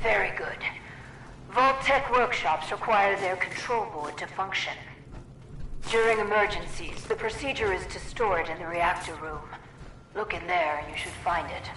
Very good. Vault-Tec workshops require their control board to function. During emergencies, the procedure is to store it in the reactor room. Look in there and you should find it.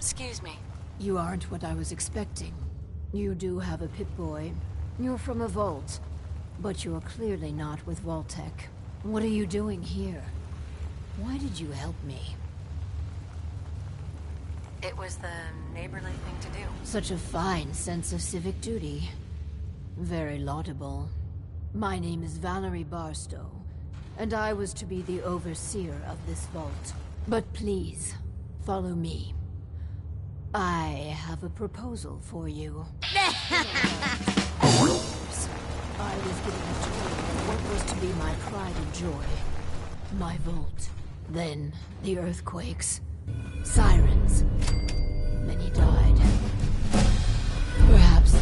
Excuse me. You aren't what I was expecting. You do have a Pip-Boy. You're from a vault. But you're clearly not with Vault-Tec. What are you doing here? Why did you help me? It was the neighborly thing to do. Such a fine sense of civic duty. Very laudable. My name is Valerie Barstow, and I was to be the overseer of this vault. But please, follow me. I have a proposal for you. I was given a tour of what was to be my pride and joy. My vault. Then, the earthquakes. Sirens. Many died. Perhaps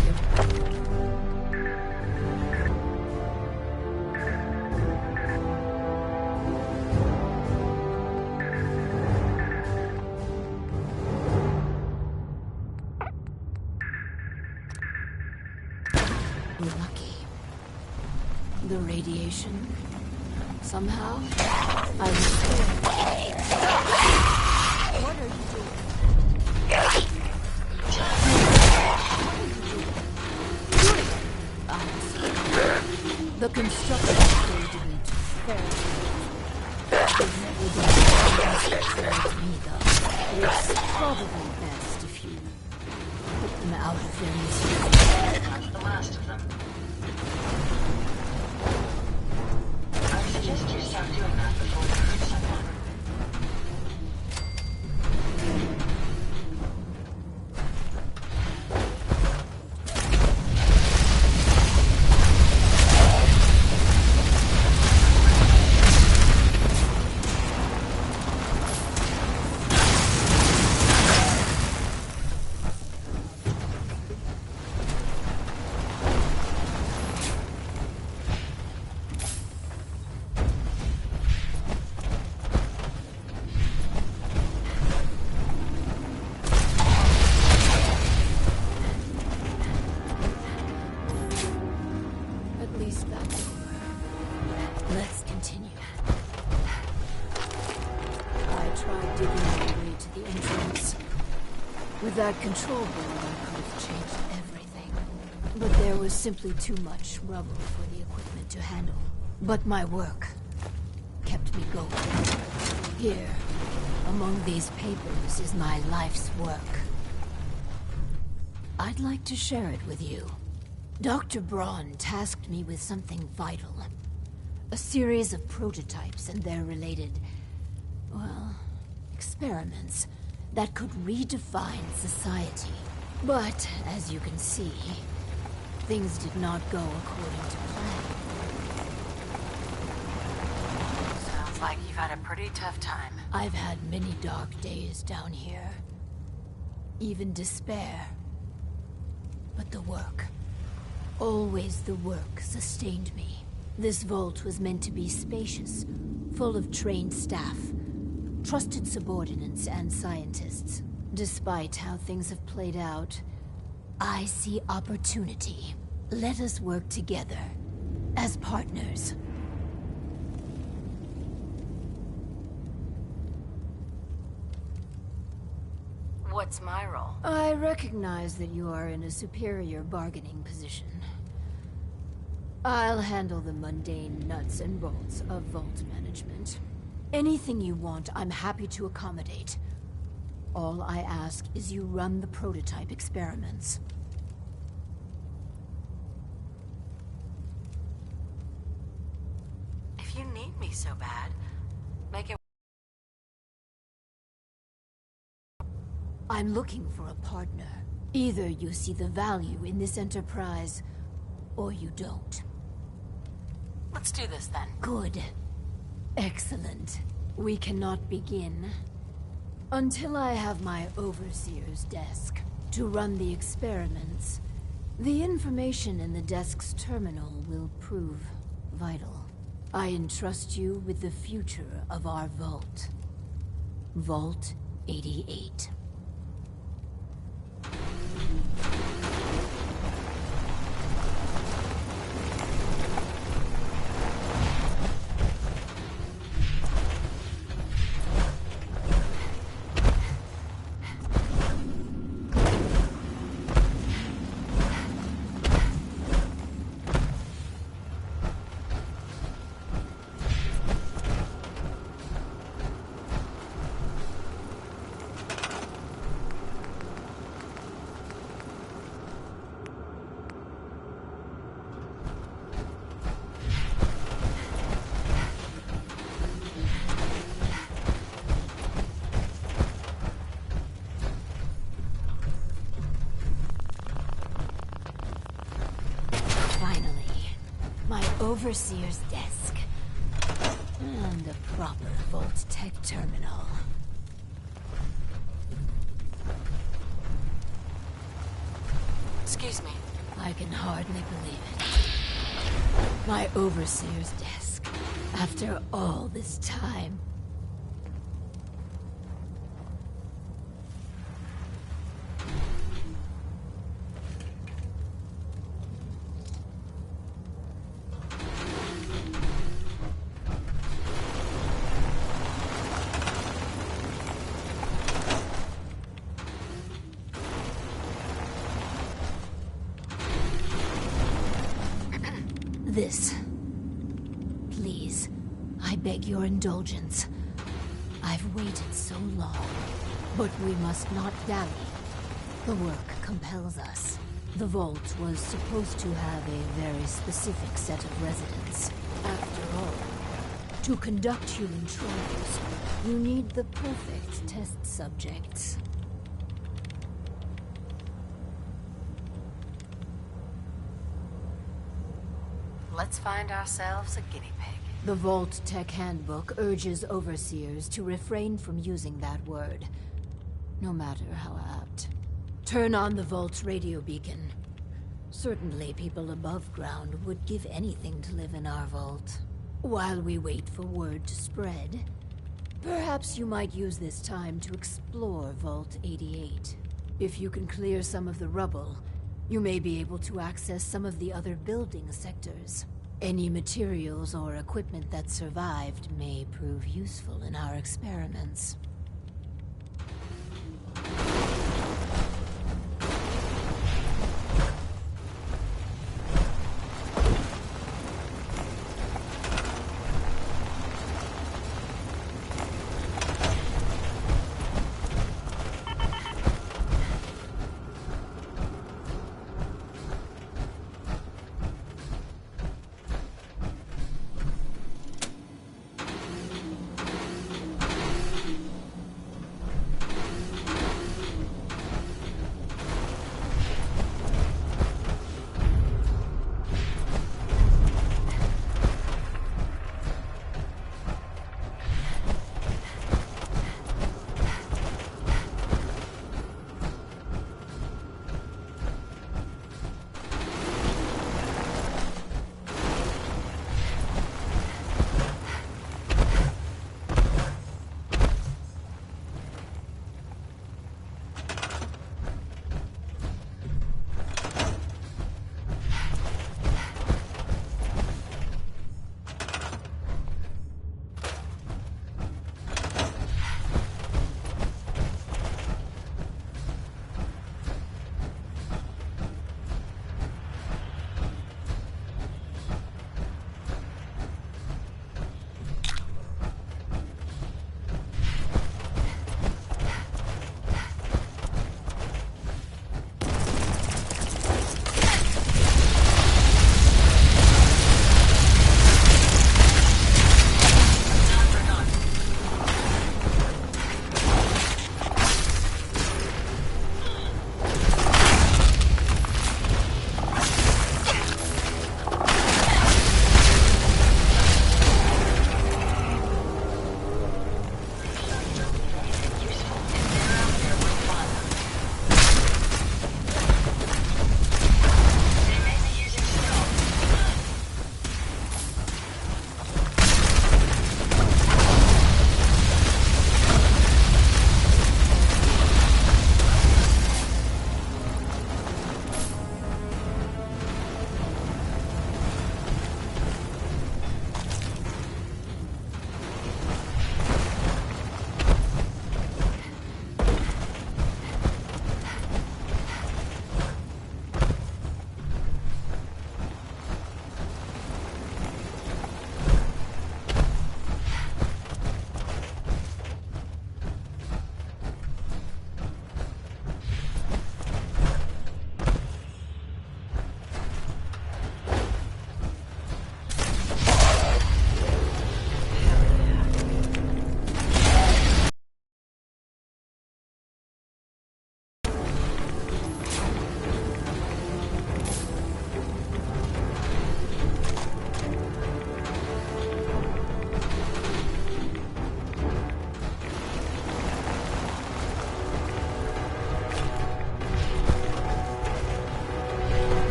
lucky. The radiation. Somehow, I was scared. What are you doing? The construction stage didn't fairly. They've never been towards me, though. It's probably best if you put them out of their misery. That's the last of them. I suggest you start doing that before you hurt someone. Let's continue. I tried digging my way to the entrance. With that control board, I could have changed everything. But there was simply too much rubble for the equipment to handle. But my work kept me going. Here, among these papers, is my life's work. I'd like to share it with you. Dr. Braun tasked me with something vital. A series of prototypes and their related, well, experiments that could redefine society. But, as you can see, things did not go according to plan. Sounds like you've had a pretty tough time. I've had many dark days down here. Even despair. But the work, always the work, sustained me. This vault was meant to be spacious, full of trained staff, trusted subordinates and scientists. Despite how things have played out, I see opportunity. Let us work together, as partners. What's my role? I recognize that you are in a superior bargaining position. I'll handle the mundane nuts and bolts of vault management. Anything you want, I'm happy to accommodate. All I ask is you run the prototype experiments. If you need me so bad, make it... I'm looking for a partner. Either you see the value in this enterprise, or you don't. Let's do this then. Good. Excellent. We cannot begin until I have my overseer's desk to run the experiments. The information in the desk's terminal will prove vital. I entrust you with the future of our vault. Vault 88. Overseer's desk. And a proper Vault Tech terminal. Excuse me. I can hardly believe it. My Overseer's desk. After all this time. This. Please, I beg your indulgence. I've waited so long, but we must not dally. The work compels us. The vault was supposed to have a very specific set of residents. After all, to conduct human trials, you need the perfect test subjects. Let's find ourselves a guinea pig. The Vault Tech Handbook urges overseers to refrain from using that word, no matter how apt. Turn on the Vault's radio beacon. Certainly people above ground would give anything to live in our vault. While we wait for word to spread, perhaps you might use this time to explore Vault 88. If you can clear some of the rubble, you may be able to access some of the other building sectors. Any materials or equipment that survived may prove useful in our experiments.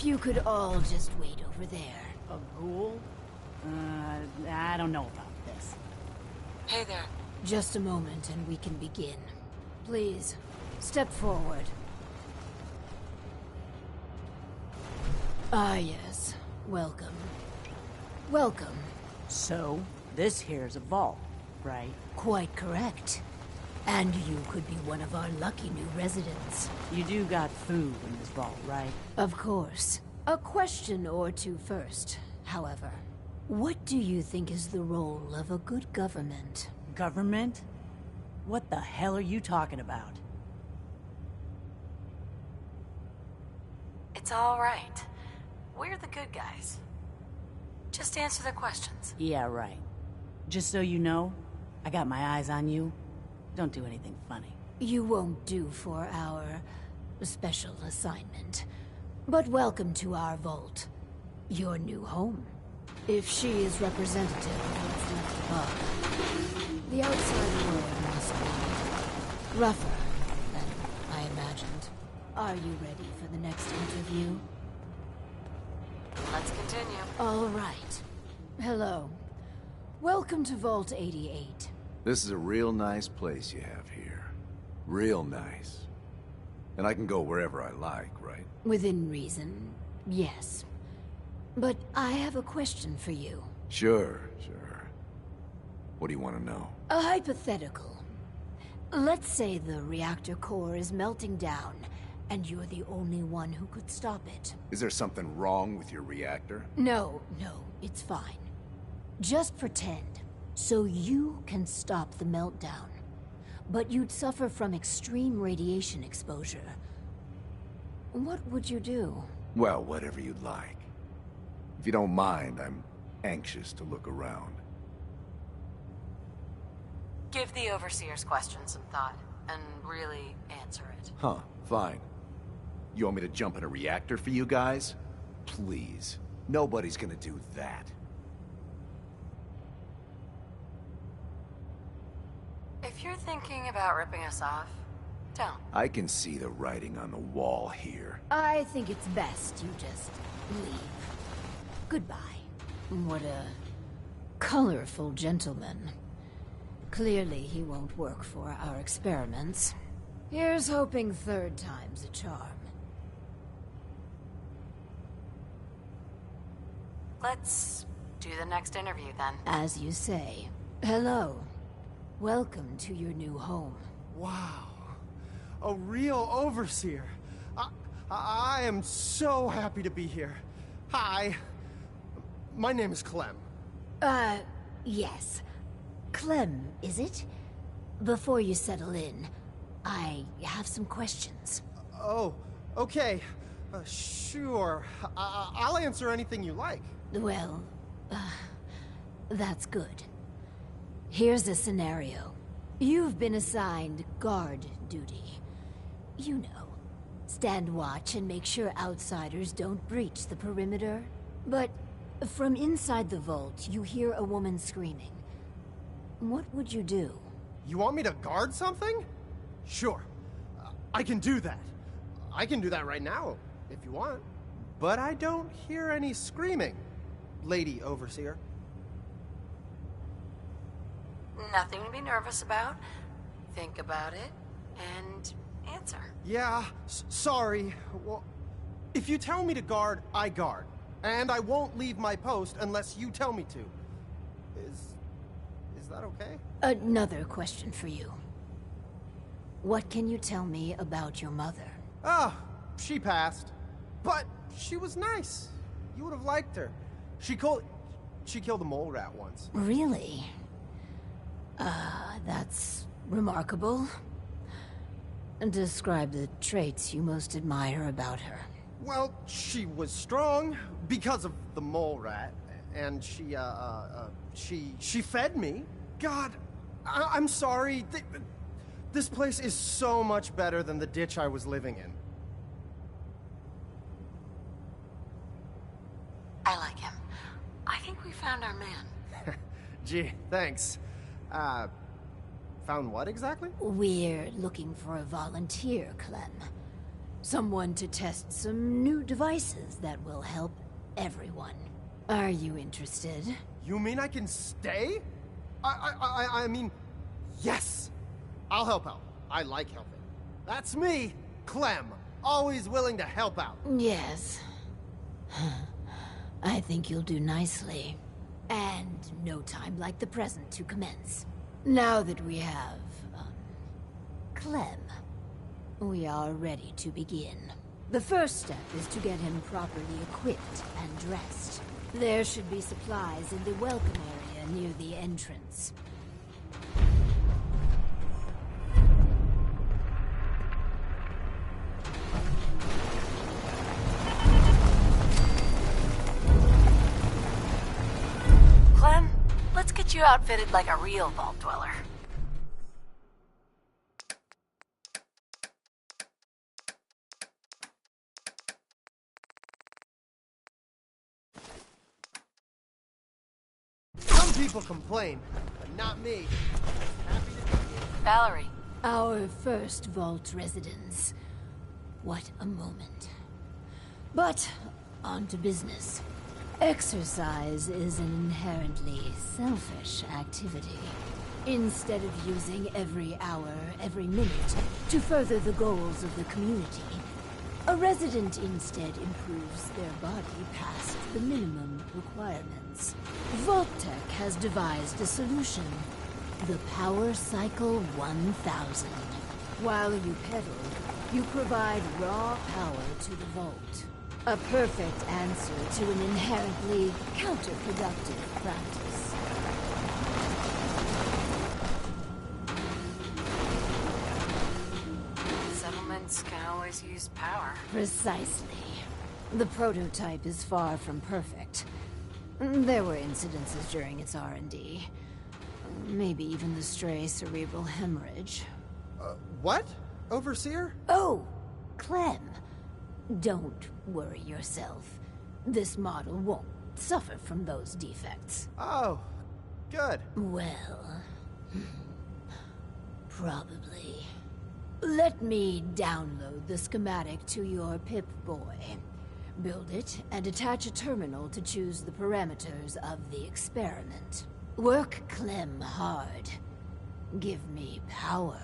If you could all just wait over there. A ghoul? I don't know about this. Hey there. Just a moment and we can begin. Please, step forward. Ah, yes. Welcome. Welcome. So, this here's a vault, right? Quite correct. And you could be one of our lucky new residents. You do got food in this vault, right? Of course. A question or two first, however. What do you think is the role of a good government? Government? What the hell are you talking about? It's all right. We're the good guys. Just answer the questions. Yeah, right. Just so you know, I got my eyes on you. Don't do anything funny. You won't do for our special assignment. But welcome to our vault. Your new home. If she is representative of what's left above, the outside world must be rougher than I imagined. Are you ready for the next interview? Let's continue. All right. Hello. Welcome to Vault 88. This is a real nice place you have here. Real nice. And I can go wherever I like, right? Within reason, yes. But I have a question for you. Sure. What do you want to know? A hypothetical. Let's say the reactor core is melting down, and you're the only one who could stop it. Is there something wrong with your reactor? No, it's fine. Just pretend. So you can stop the meltdown. But you'd suffer from extreme radiation exposure. What would you do? Well, whatever you'd like. If you don't mind, I'm anxious to look around. Give the Overseer's question some thought, and really answer it. Huh, fine. You want me to jump in a reactor for you guys? Please. Nobody's gonna do that. If you're thinking about ripping us off, don't. I can see the writing on the wall here. I think it's best you just leave. Goodbye. What a colorful gentleman. Clearly he won't work for our experiments. Here's hoping third time's a charm. Let's do the next interview then. As you say. Hello. Welcome to your new home. Wow. A real overseer. I am so happy to be here. Hi. My name is Clem. Yes. Clem, is it? Before you settle in, I have some questions. Oh, okay. Sure. I'll answer anything you like. Well, that's good. Here's a scenario. You've been assigned guard duty. You know, stand watch and make sure outsiders don't breach the perimeter. But from inside the vault, you hear a woman screaming. What would you do? You want me to guard something? Sure. I can do that. I can do that right now, if you want. But I don't hear any screaming, Lady Overseer. Nothing to be nervous about. Think about it, and answer. Yeah, sorry. Well, if you tell me to guard, I guard. And I won't leave my post unless you tell me to. Is that okay? Another question for you. What can you tell me about your mother? Ah, she passed. But she was nice. You would have liked her. She killed a mole rat once. Really? That's remarkable. Describe the traits you most admire about her. Well, she was strong because of the mole rat, and she fed me. God, I'm sorry. This place is so much better than the ditch I was living in. I like him. I think we found our man. Gee, thanks. Found what exactly? We're looking for a volunteer, Clem. Someone to test some new devices that will help everyone. Are you interested? You mean I can stay? I mean, yes! I'll help out. I like helping. That's me, Clem. Always willing to help out. Yes. I think you'll do nicely. And no time like the present to commence. Now that we have, Clem, we are ready to begin. The first step is to get him properly equipped and dressed. There should be supplies in the welcome area near the entrance. Clem, let's get you outfitted like a real vault dweller. Some people complain, but not me. Happy to be here. Valerie, Our first vault residence. What a moment. But, on to business. Exercise is an inherently selfish activity. Instead of using every hour, every minute to further the goals of the community, a resident instead improves their body past the minimum requirements. Vault-Tech has devised a solution. The Power Cycle 1000. While you pedal, you provide raw power to the vault. A perfect answer to an inherently counterproductive practice. settlements can always use power. Precisely. The prototype is far from perfect. There were incidences during its R&D. Maybe even the stray cerebral hemorrhage. What? Overseer? Oh, Clem. Don't worry yourself. This model won't suffer from those defects. Oh, good. Well, probably. Let me download the schematic to your Pip-Boy. Build it and attach a terminal to choose the parameters of the experiment. Work Clem hard. Give me power.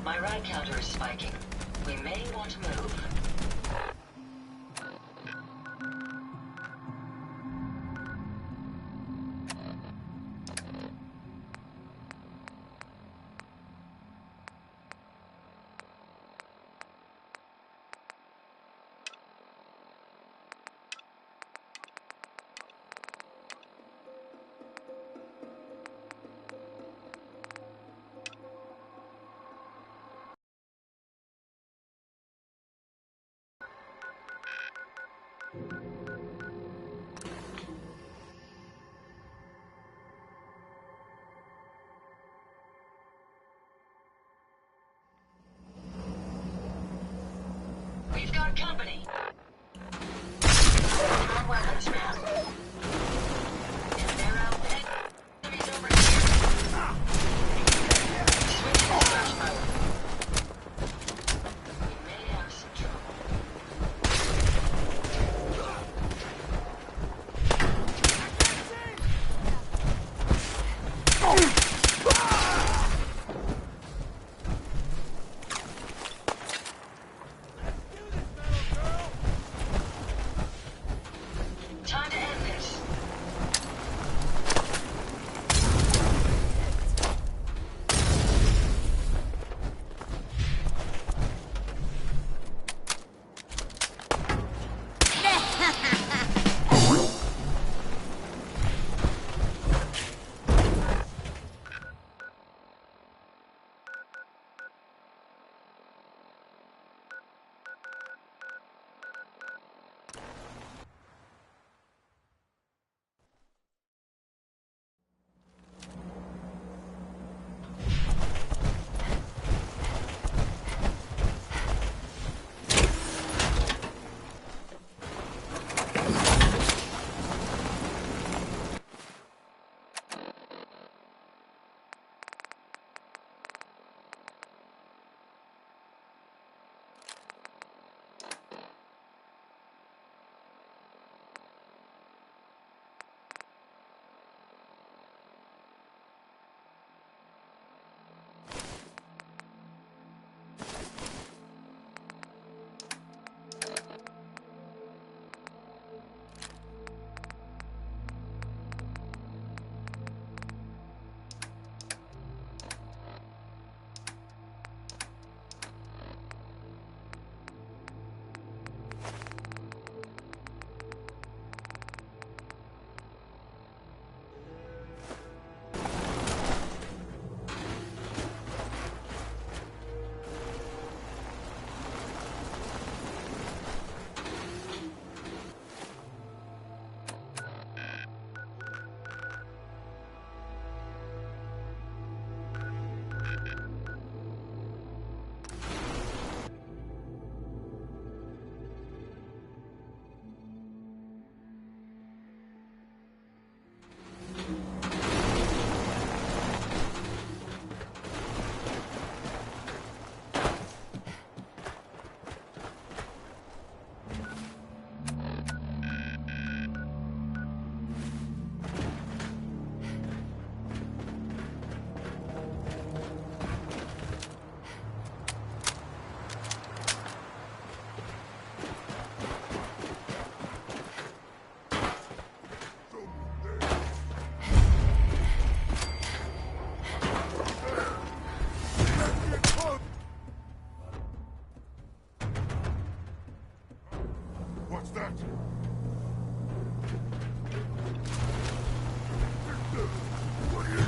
My ride counter is spiking. We may want to move. company. More weapons, man. If they're out there, enemies over here. Switch to slash mode. We may have some trouble. Time to end this. What's that? What do you do?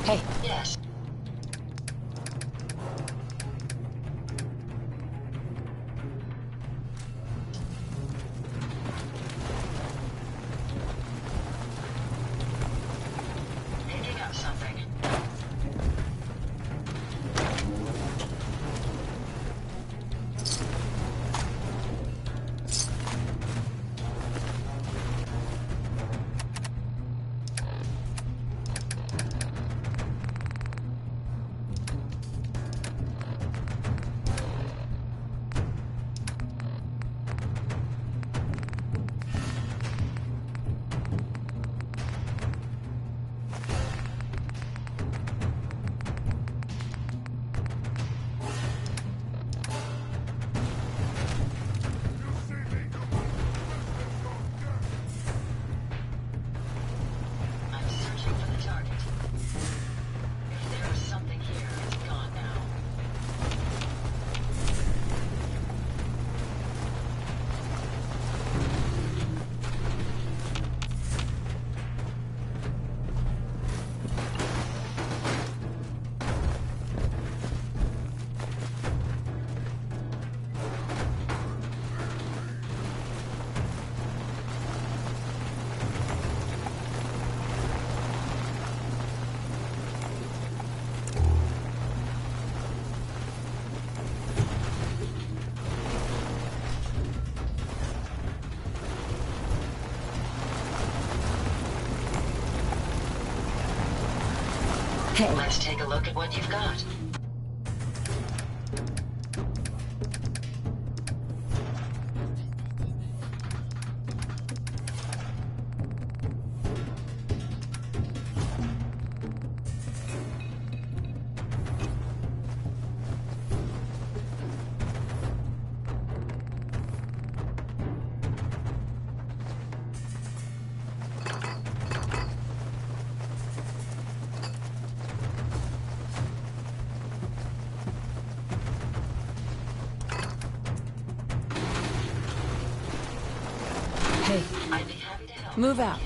Hey, Yes. Picking up something. Hey. Let's take a look at what you've got. Hey. I'd be happy to help. Move out.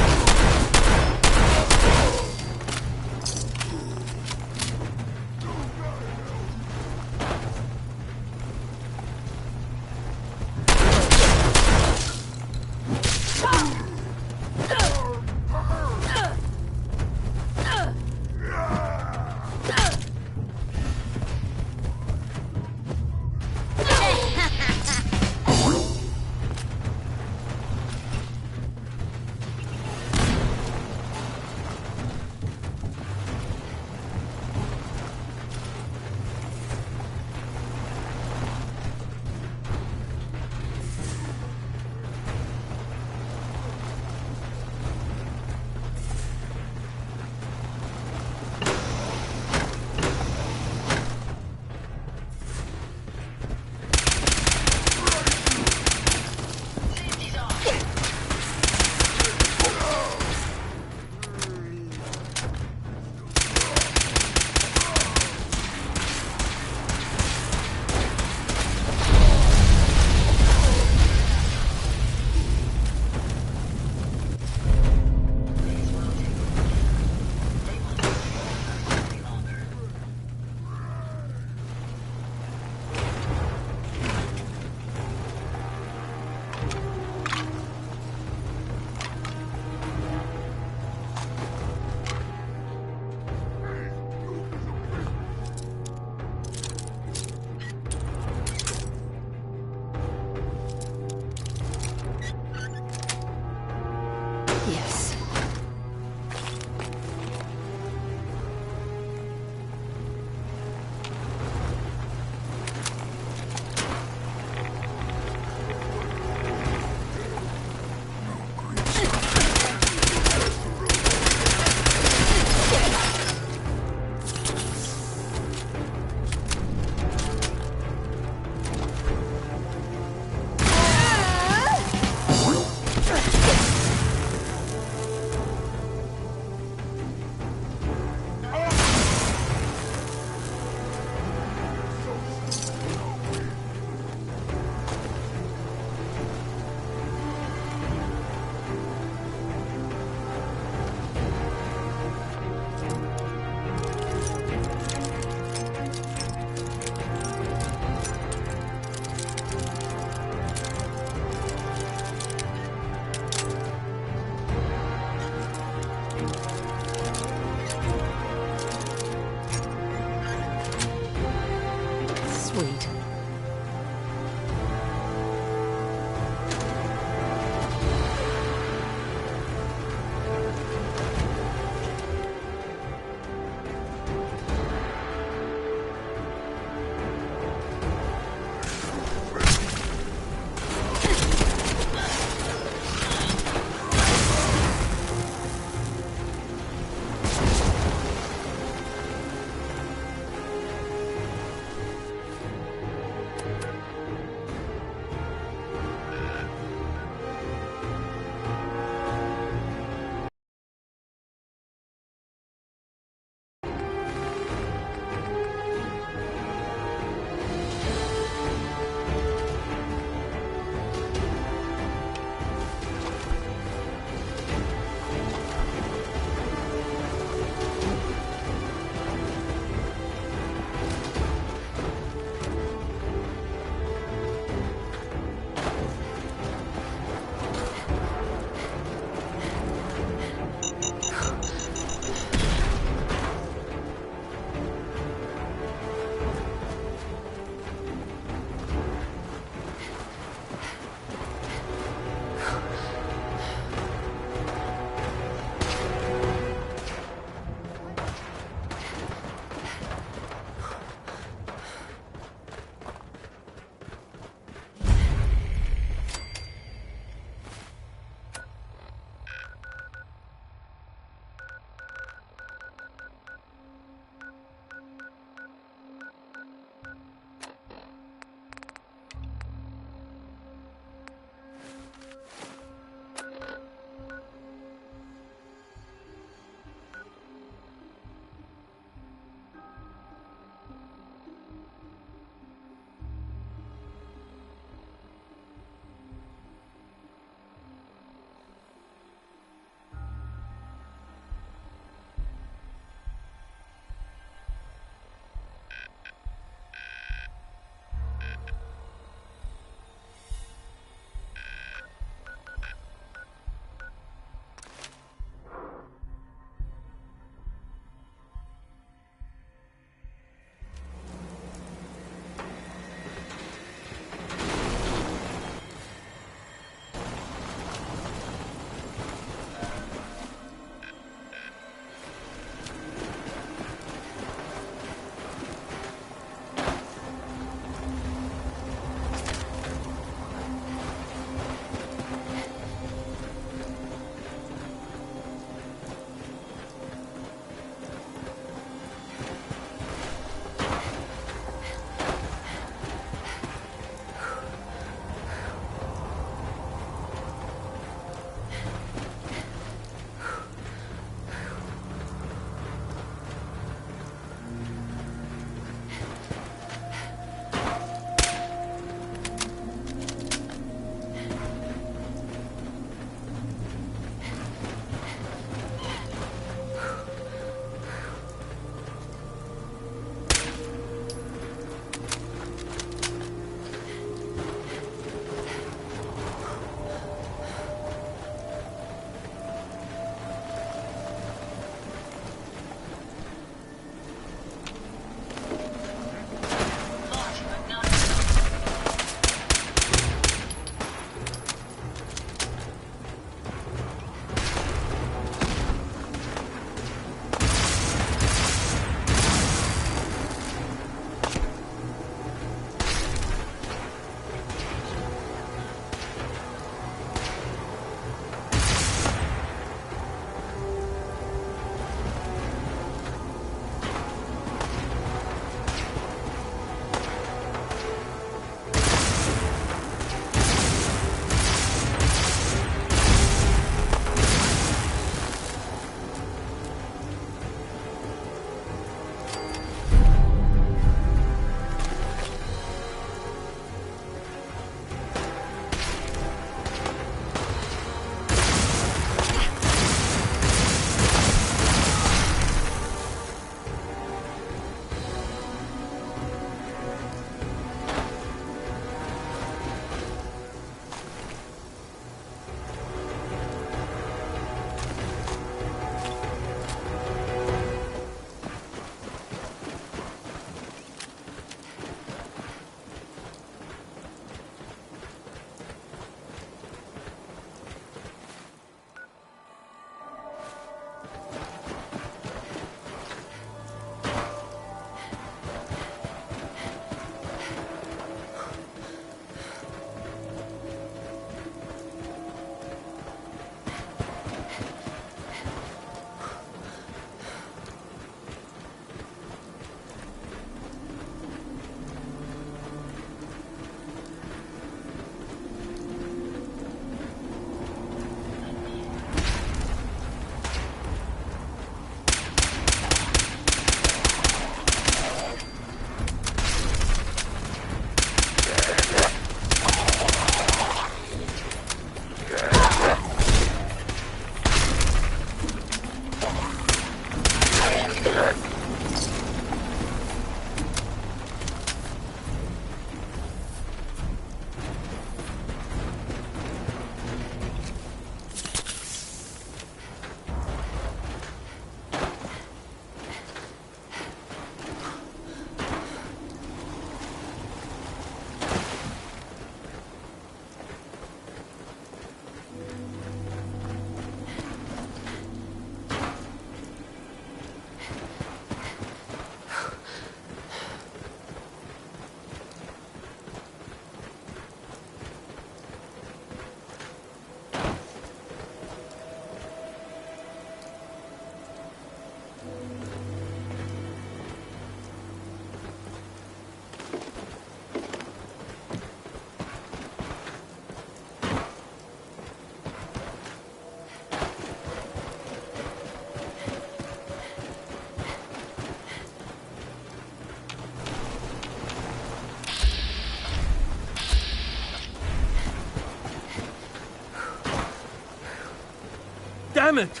Damn it!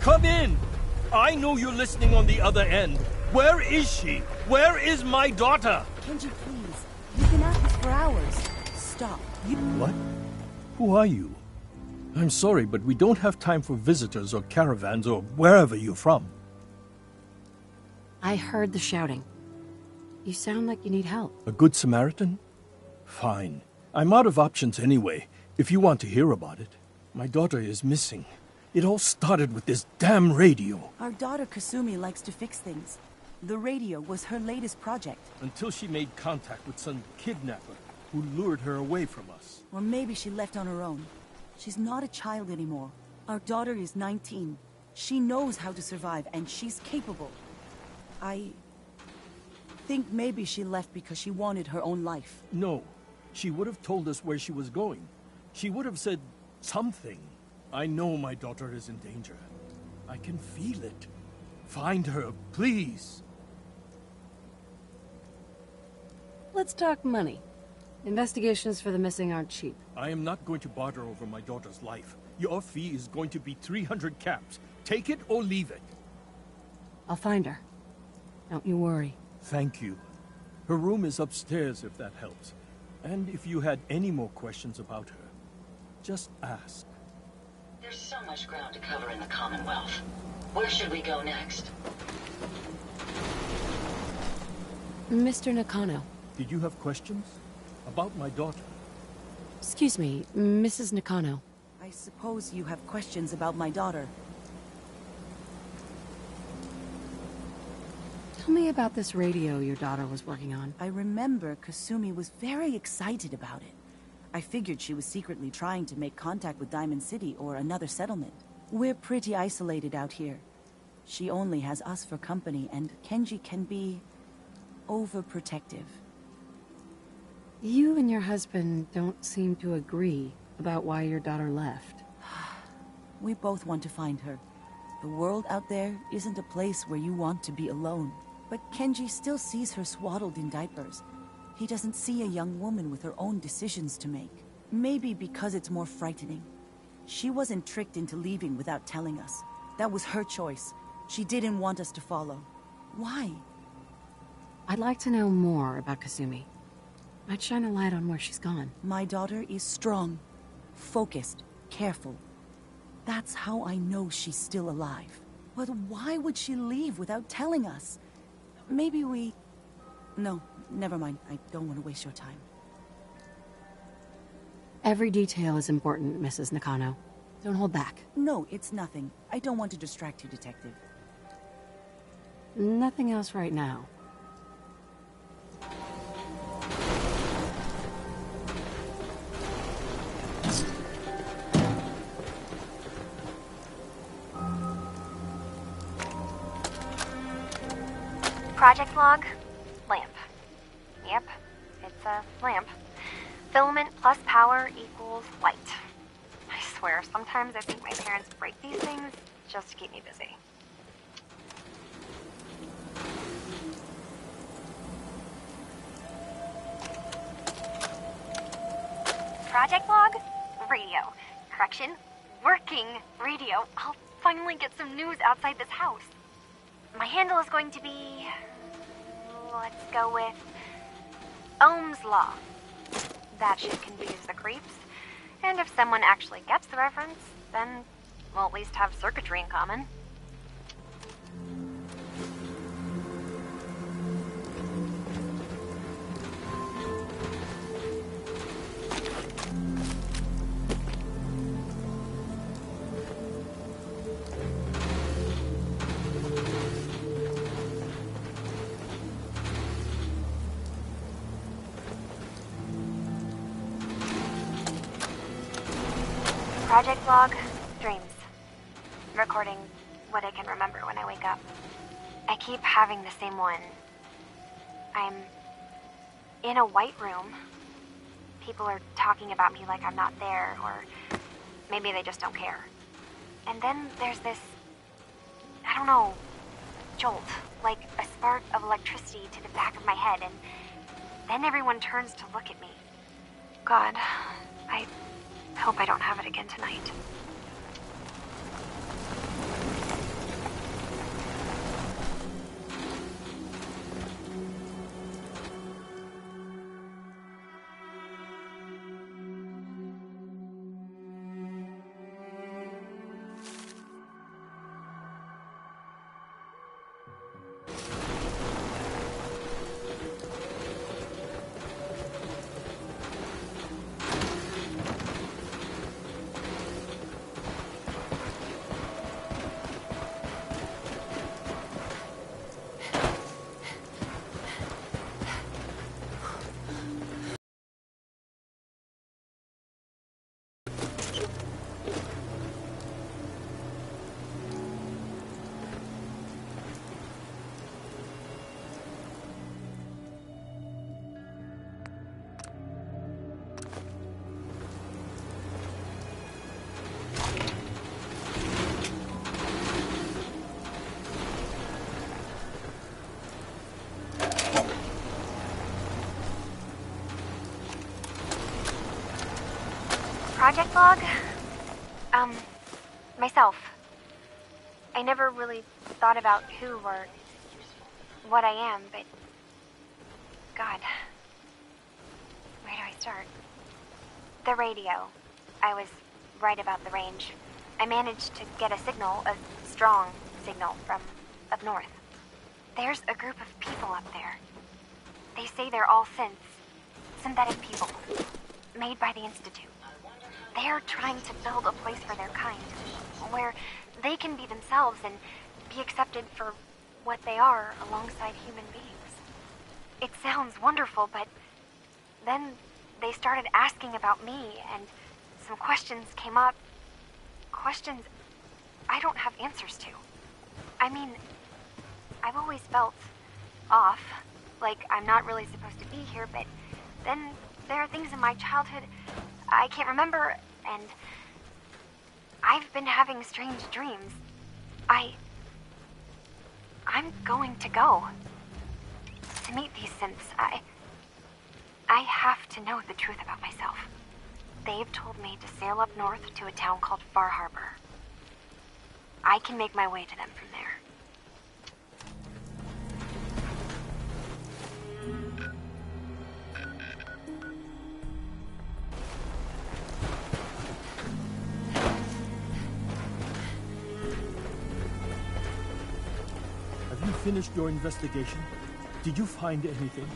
Come in! I know you're listening on the other end. Where is she? Where is my daughter? Kenji, please. You've been at this for hours. Stop. What? Who are you? I'm sorry, but we don't have time for visitors or caravans or wherever you're from. I heard the shouting. You sound like you need help. A good Samaritan? Fine. I'm out of options anyway, if you want to hear about it. My daughter is missing. It all started with this damn radio. Our daughter Kasumi likes to fix things. The radio was her latest project. Until she made contact with some kidnapper who lured her away from us. Or maybe she left on her own. She's not a child anymore. Our daughter is 19. She knows how to survive, and she's capable. I think maybe she left because she wanted her own life. No. She would have told us where she was going. She would have said something. I know my daughter is in danger. I can feel it. Find her, please. Let's talk money. Investigations for the missing aren't cheap. I am not going to barter over my daughter's life. Your fee is going to be 300 caps. Take it or leave it. I'll find her. Don't you worry. Thank you. Her room is upstairs if that helps. And if you had any more questions about her, just ask. There's so much ground to cover in the Commonwealth. Where should we go next? Mr. Nakano. Did you have questions? About my daughter? Excuse me, Mrs. Nakano. I suppose you have questions about my daughter. Tell me about this radio your daughter was working on. I remember Kasumi was very excited about it. I figured she was secretly trying to make contact with Diamond City or another settlement. We're pretty isolated out here. She only has us for company, and Kenji can be overprotective. You and your husband don't seem to agree about why your daughter left. We both want to find her. The world out there isn't a place where you want to be alone. But Kenji still sees her swaddled in diapers. He doesn't see a young woman with her own decisions to make. Maybe because it's more frightening. She wasn't tricked into leaving without telling us. That was her choice. She didn't want us to follow. Why? I'd like to know more about Kasumi. Might shine a light on where she's gone. My daughter is strong, focused, careful. That's how I know she's still alive. But why would she leave without telling us? Maybe we... No, never mind. I don't want to waste your time. Every detail is important, Mrs. Nakano. Don't hold back. No, it's nothing. I don't want to distract you, Detective. Nothing else right now. Project log, lamp. Yep, it's a lamp. Filament plus power equals light. I swear, sometimes I think my parents break these things just to keep me busy. Project log, radio. Correction, working radio. I'll finally get some news outside this house. My handle is going to be... let's go with... Ohm's Law. That should confuse the creeps. And if someone actually gets the reference, then we'll at least have circuitry in common. Project log, dreams. Recording what I can remember when I wake up. I keep having the same one. I'm in a white room. People are talking about me like I'm not there, or maybe they just don't care. And then there's this, I don't know, jolt, like a spark of electricity to the back of my head, and then everyone turns to look at me. God, I hope I don't have it again tonight. Project log? Myself. I never really thought about who or what I am, but... God. Where do I start? The radio. I was right about the range. I managed to get a signal, a strong signal, from up north. There's a group of people up there. They say they're all synthetic people, made by the Institute. They're trying to build a place for their kind, where they can be themselves and be accepted for what they are alongside human beings. It sounds wonderful, but then they started asking about me, and some questions came up. Questions I don't have answers to. I mean, I've always felt off, like I'm not really supposed to be here, but then there are things in my childhood I can't remember, and I've been having strange dreams. I'm going to go to meet these synths. I have to know the truth about myself. They've told me to sail up north to a town called Far Harbor. I can make my way to them from there. Have you finished your investigation? Did you find anything?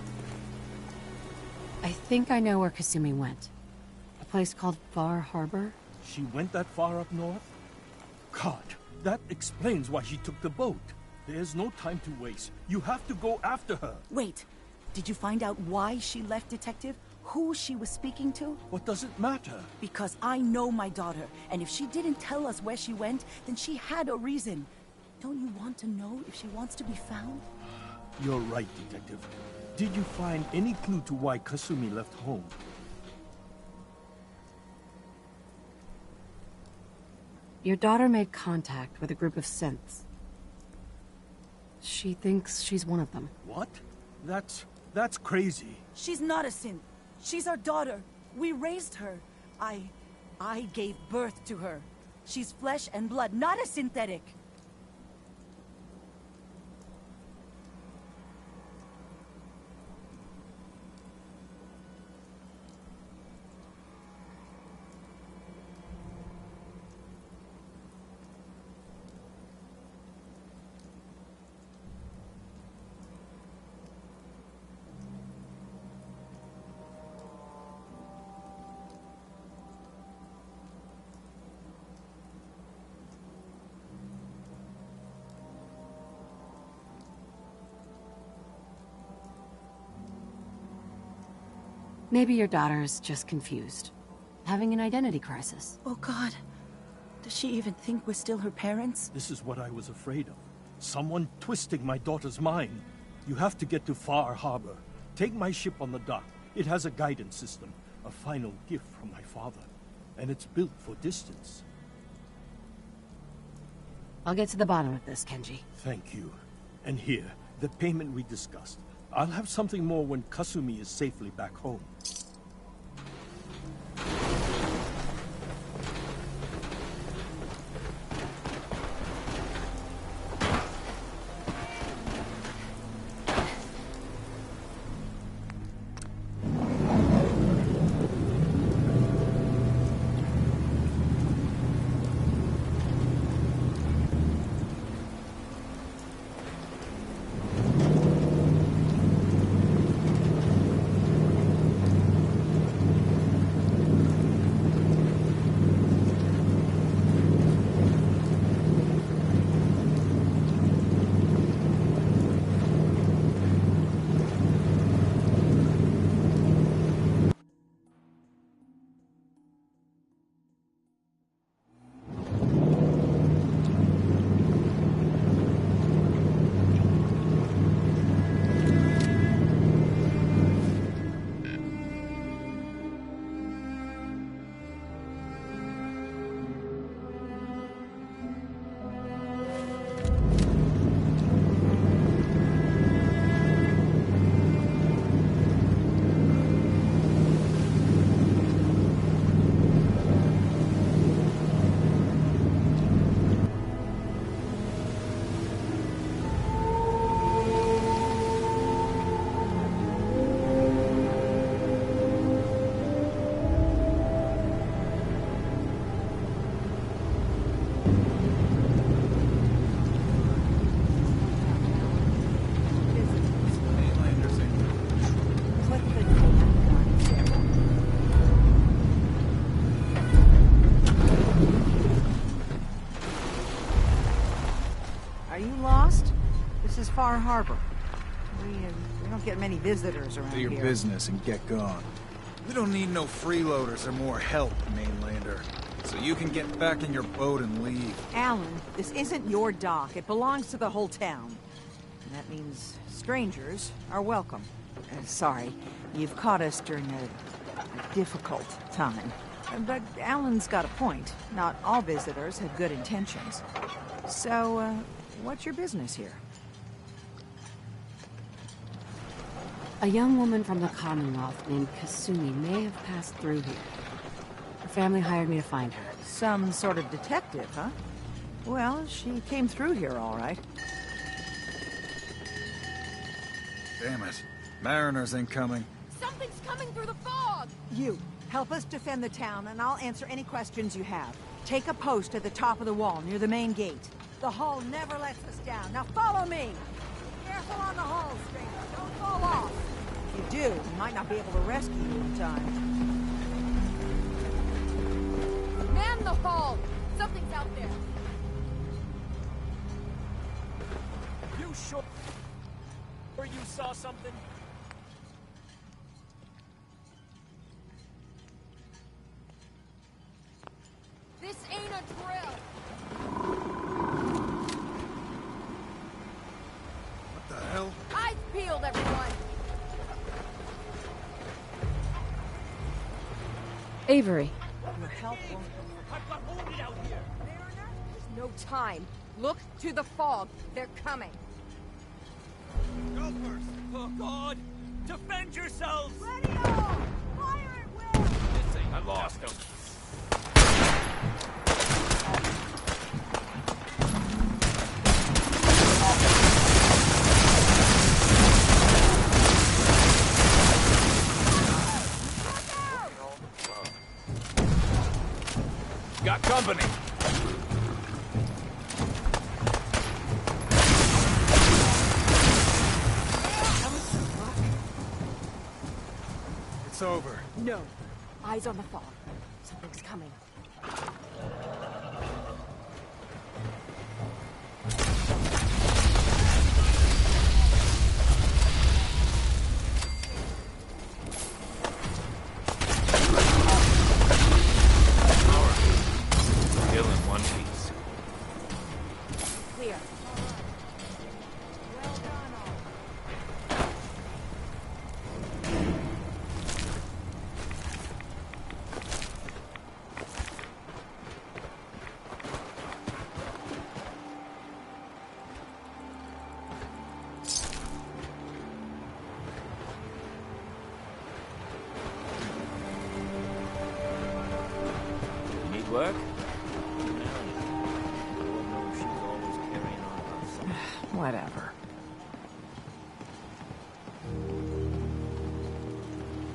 I think I know where Kasumi went. A place called Far Harbor? She went that far up north? God, that explains why she took the boat. There's no time to waste. You have to go after her. Wait, did you find out why she left, Detective? Who she was speaking to? What does it matter? Because I know my daughter, and if she didn't tell us where she went, then she had a reason. Don't you want to know if she wants to be found? You're right, Detective. Did you find any clue to why Kasumi left home? Your daughter made contact with a group of synths. She thinks she's one of them. What? That's crazy. She's not a synth. She's our daughter. We raised her. I gave birth to her. She's flesh and blood, not a synthetic. Maybe your daughter is just confused. Having an identity crisis. Oh God. Does she even think we're still her parents? This is what I was afraid of. Someone twisting my daughter's mind. You have to get to Far Harbor. Take my ship on the dock. It has a guidance system. A final gift from my father. And it's built for distance. I'll get to the bottom of this, Kenji. Thank you. And here, the payment we discussed. I'll have something more when Kasumi is safely back home. Are you lost? This is Far Harbor. We don't get many visitors around Do your here. business and get gone. We don't need no freeloaders or more help, mainlander. So you can get back in your boat and leave. Alan, this isn't your dock. It belongs to the whole town. And that means strangers are welcome. Sorry, you've caught us during a difficult time. But Alan's got a point. Not all visitors have good intentions. So, what's your business here? A young woman from the Commonwealth named Kasumi may have passed through here. Her family hired me to find her. Some sort of detective, huh? Well, she came through here all right. Damn it. Mariners ain't coming. Something's coming through the fog! You, help us defend the town, and I'll answer any questions you have. Take a post at the top of the wall, near the main gate. The hull never lets us down. Now follow me! Be careful on the hull, stranger. Don't fall off. If you do, we might not be able to rescue you in time. Man the hull! Something's out there! You sure you saw something? This ain't a drill! What the hell? Eyes peeled, everyone! Avery. Your help won't... I've got wounded out here. Mariner, there's no time. Look to the fog. They're coming. Go first! Oh, God! Defend yourselves! Ready all! Fire at will! This ain't... I lost him. Got company! It's over. No. Eyes on the fog. Something's coming. Kill in one piece. Clear. Well done, all. You need work? Lord knows she's always carrying on about something. Whatever.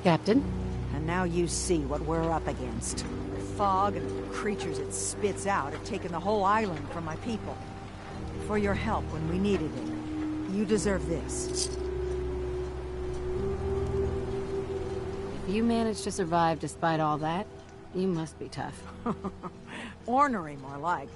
Captain? And now you see what we're up against. The fog and the creatures it spits out have taken the whole island from my people. For your help when we needed it. You deserve this. If you managed to survive despite all that, you must be tough. Ornery, more like.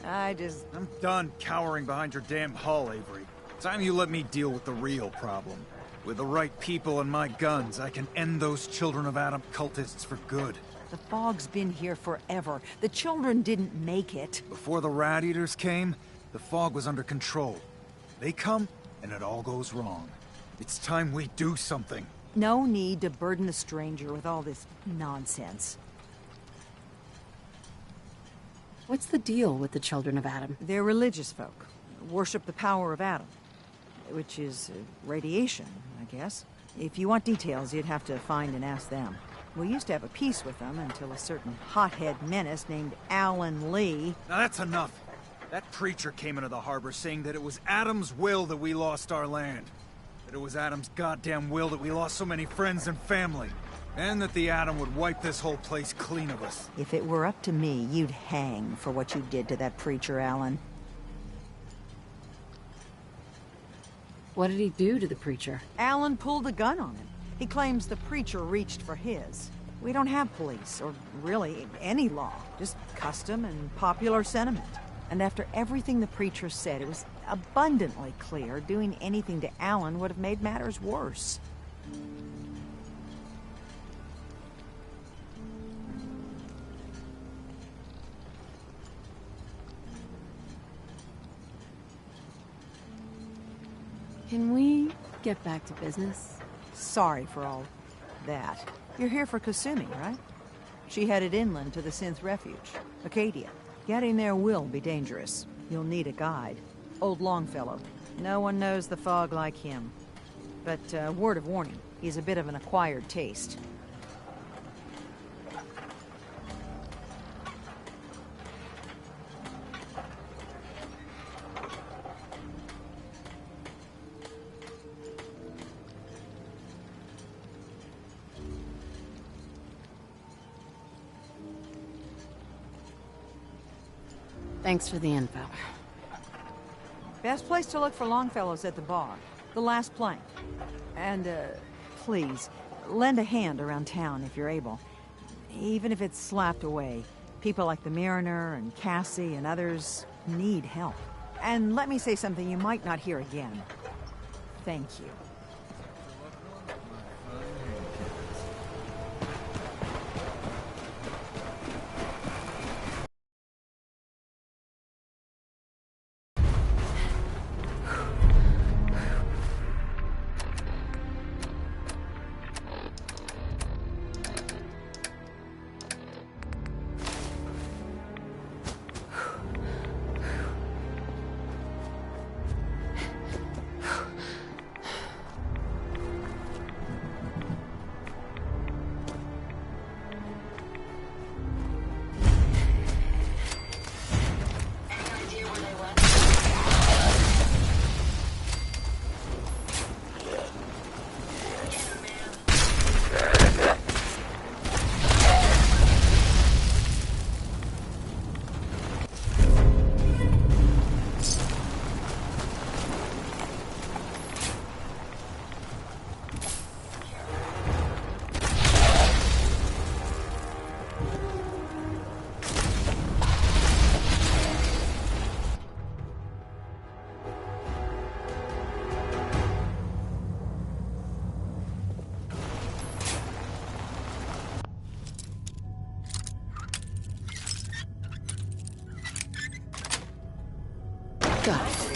I'm done cowering behind your damn hull, Avery. Time you let me deal with the real problem. With the right people and my guns, I can end those Children of Adam cultists for good. The fog's been here forever. The children didn't make it. Before the Rat Eaters came, the fog was under control. They come, and it all goes wrong. It's time we do something. No need to burden the stranger with all this nonsense. What's the deal with the Children of Adam? They're religious folk. Worship the power of Adam. Which is radiation, I guess. If you want details, you'd have to find and ask them. We used to have a peace with them until a certain hothead menace named Alan Lee... Now that's enough. That preacher came into the harbor saying that it was Adam's will that we lost our land. That it was Adam's goddamn will that we lost so many friends and family. And that the Atom would wipe this whole place clean of us. If it were up to me, you'd hang for what you did to that preacher, Alan. What did he do to the preacher? Alan pulled a gun on him. He claims the preacher reached for his. We don't have police, or really any law. Just custom and popular sentiment. And after everything the preacher said, it was abundantly clear doing anything to Alan would have made matters worse. Can we get back to business? Sorry for all that. You're here for Kasumi, right? She headed inland to the Synth Refuge, Acadia. Getting there will be dangerous. You'll need a guide. Old Longfellow. No one knows the fog like him. But, word of warning, he's a bit of an acquired taste. Thanks for the info. Best place to look for Longfellow's at the bar. The last plank. And, please, lend a hand around town if you're able. Even if it's slapped away. People like the Mariner and Cassie and others need help. And let me say something you might not hear again. Thank you. Got it.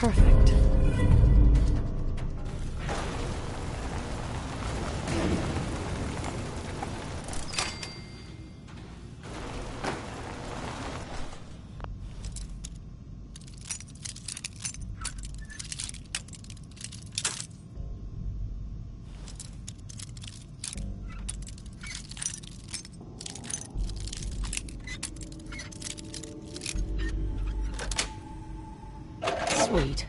Perfect. Sweet.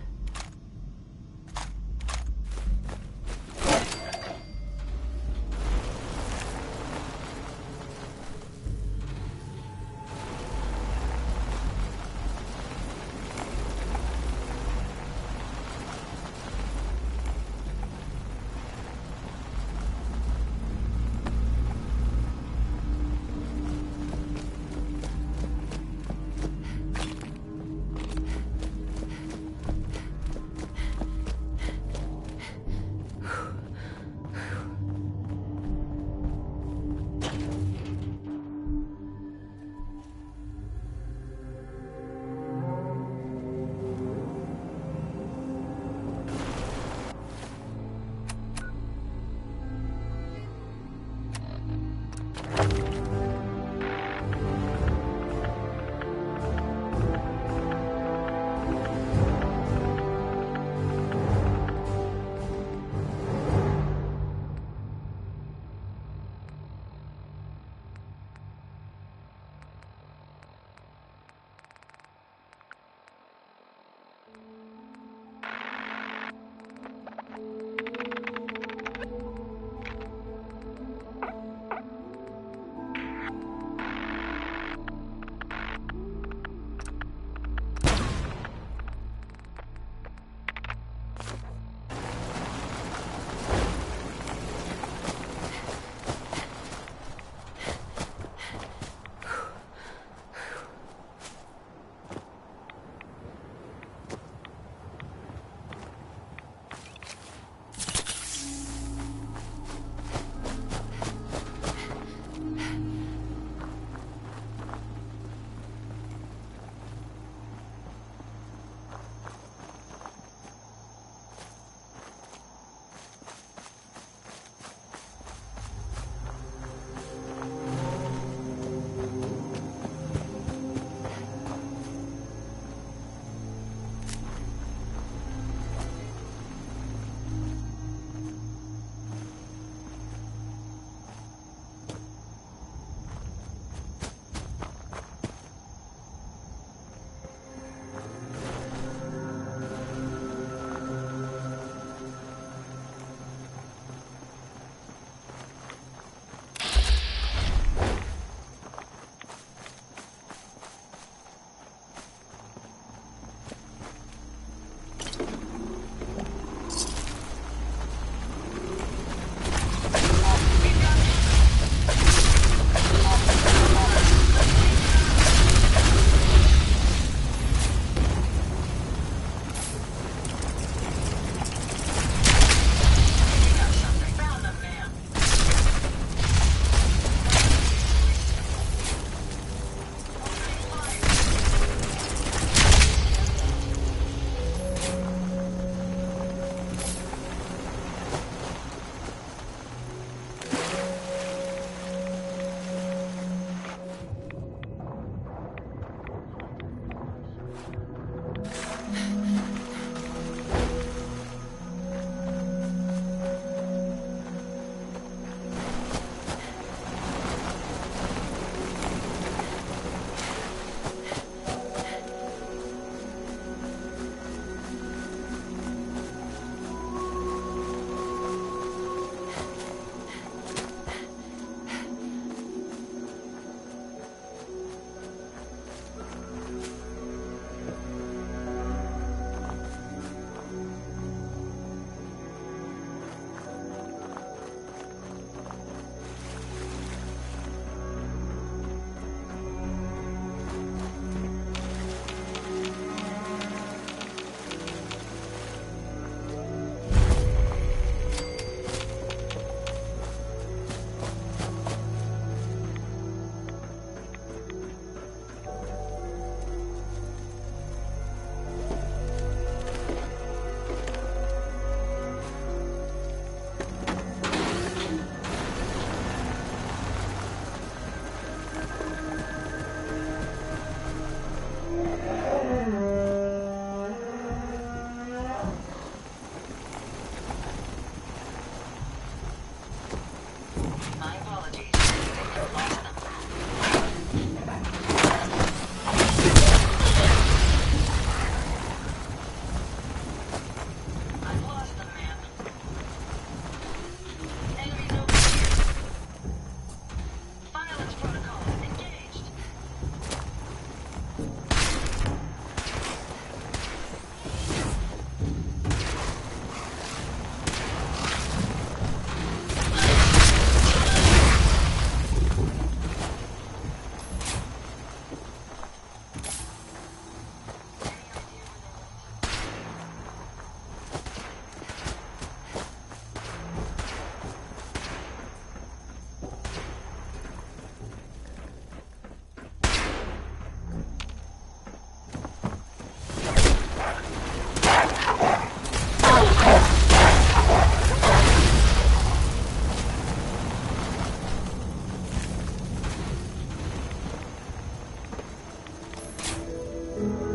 Come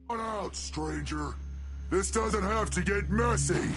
on out, stranger. This doesn't have to get messy.